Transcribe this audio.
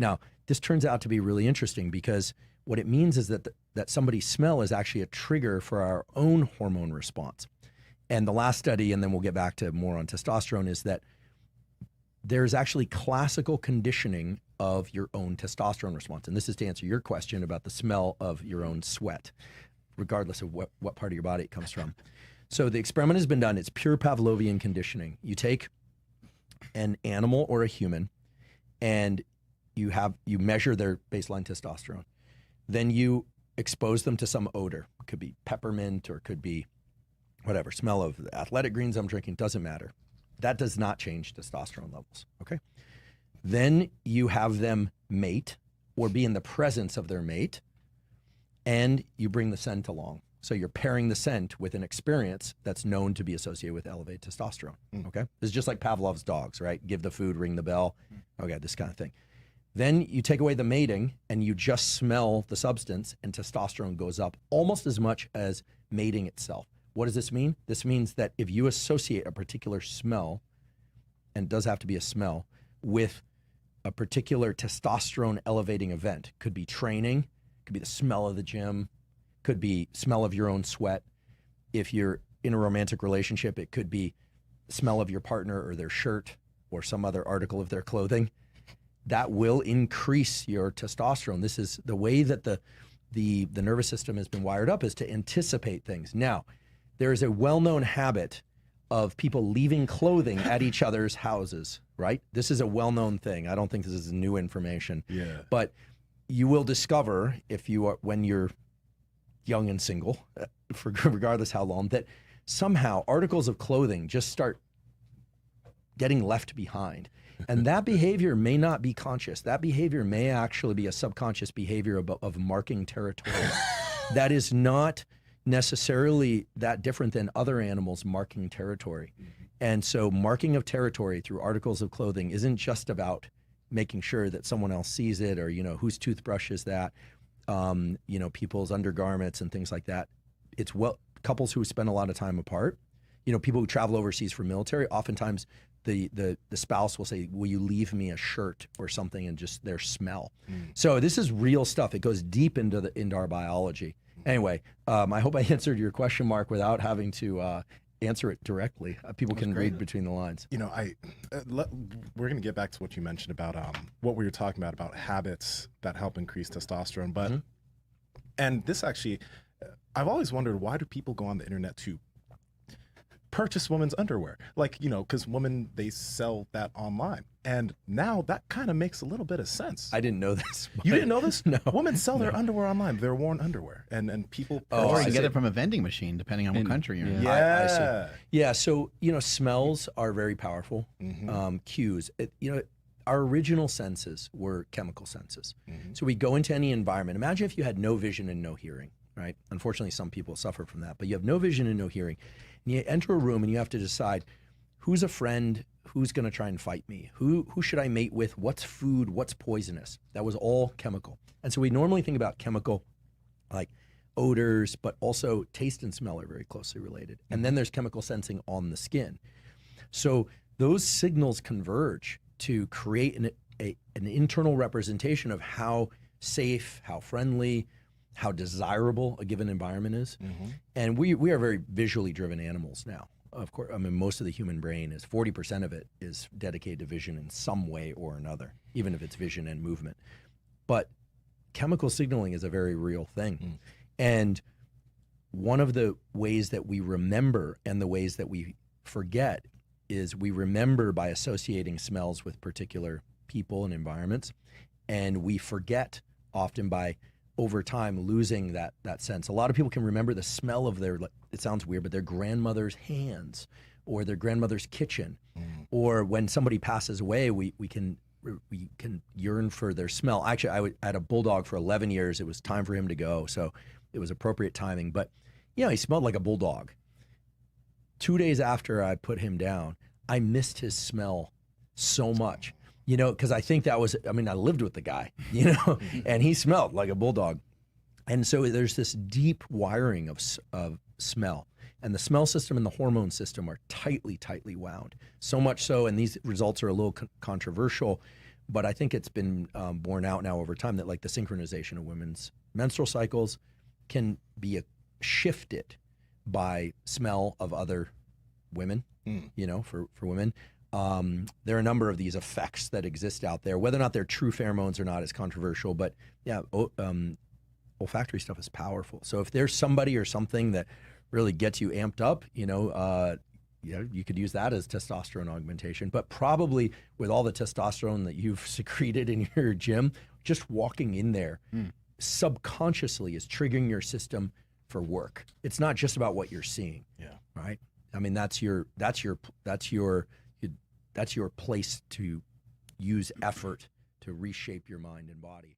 Now, this turns out to be really interesting because what it means is that that somebody's smell is actually a trigger for our own hormone response. And the last study, and then we'll get back to more on testosterone, is that there's actually classical conditioning of your own testosterone response. And this is to answer your question about the smell of your own sweat, regardless of what part of your body it comes from. So the experiment has been done. It's pure Pavlovian conditioning. You take an animal or a human and you measure their baseline testosterone. Then you expose them to some odor. It could be peppermint or it could be whatever, smell of the athletic greens I'm drinking, doesn't matter. That does not change testosterone levels, okay? Then you have them mate or be in the presence of their mate, and you bring the scent along. So you're pairing the scent with an experience that's known to be associated with elevated testosterone, okay? This is just like Pavlov's dogs, right? Give the food, ring the bell, okay, this kind of thing. Then you take away the mating and you just smell the substance and testosterone goes up almost as much as mating itself. What does this mean? This means that if you associate a particular smell, and it does have to be a smell, with a particular testosterone elevating event, could be training, could be the smell of the gym, could be smell of your own sweat. If you're in a romantic relationship, it could be the smell of your partner or their shirt or some other article of their clothing. That will increase your testosterone. This is the way that the nervous system has been wired up, is to anticipate things. Now, there is a well-known habit of people leaving clothing at each other's houses, right? This is a well-known thing. I don't think this is new information. Yeah. But you will discover, when you're young and single, regardless how long, that somehow articles of clothing just start getting left behind. And that behavior may not be conscious. That behavior may actually be a subconscious behavior of marking territory. That is not necessarily that different than other animals marking territory. And so marking of territory through articles of clothing isn't just about making sure that someone else sees it, or, whose toothbrush is that, people's undergarments and things like that. It's couples who spend a lot of time apart, people who travel overseas for military, oftentimes the spouse will say, will you leave me a shirt or something, and just their smell. So this is real stuff. It goes deep into our biology. Anyway, I hope I answered your question, Mark, without having to answer it directly. People can read between the lines. We're going to get back to what you mentioned about what we were talking about habits that help increase testosterone. But and this actually, I've always wondered, why do people go on the internet to purchase women's underwear? Because women, they sell that online. And now that kind of makes a little bit of sense. I didn't know this. You didn't know this? No. Women sell their underwear online, their worn underwear. And people... Or you get it from a vending machine, depending on what country you're in. Yeah. I see. Yeah, so, smells are very powerful cues. Our original senses were chemical senses. So we go into any environment. Imagine if you had no vision and no hearing, right? Unfortunately, some people suffer from that. But you have no vision and no hearing. And you enter a room and you have to decide who's a friend, who's going to try and fight me, who should I mate with, what's food, what's poisonous. That was all chemical. And so we normally think about chemical like odors, but also taste and smell are very closely related. And then there's chemical sensing on the skin. So those signals converge to create an internal representation of how safe, how friendly, how desirable a given environment is. And we are very visually driven animals now. Of course, most of the human brain is 40% of it is dedicated to vision in some way or another, even if it's vision and movement. But chemical signaling is a very real thing. And one of the ways that we remember and the ways that we forget is we remember by associating smells with particular people and environments, and we forget often by over time losing that sense. A lot of people can remember the smell of it sounds weird, but their grandmother's hands or their grandmother's kitchen. Or when somebody passes away, we can yearn for their smell. Actually, I had a bulldog for 11 years. It was time for him to go, so it was appropriate timing. But he smelled like a bulldog. 2 days after I put him down, I missed his smell so much. Because I think that was, I lived with the guy, and he smelled like a bulldog. And so there's this deep wiring of smell. And the smell system and the hormone system are tightly wound. So much so, and these results are a little controversial, but I think it's been borne out now over time that like the synchronization of women's menstrual cycles can be shifted by smell of other women, you know, for women. There are a number of these effects that exist out there. Whether or not they're true pheromones or not is controversial, but yeah, olfactory stuff is powerful. So if there's somebody or something that really gets you amped up, you know, you could use that as testosterone augmentation. But probably with all the testosterone that you've secreted in your gym, just walking in there subconsciously is triggering your system for work. It's not just about what you're seeing. Yeah. Right. I mean, that's your place to use effort to reshape your mind and body.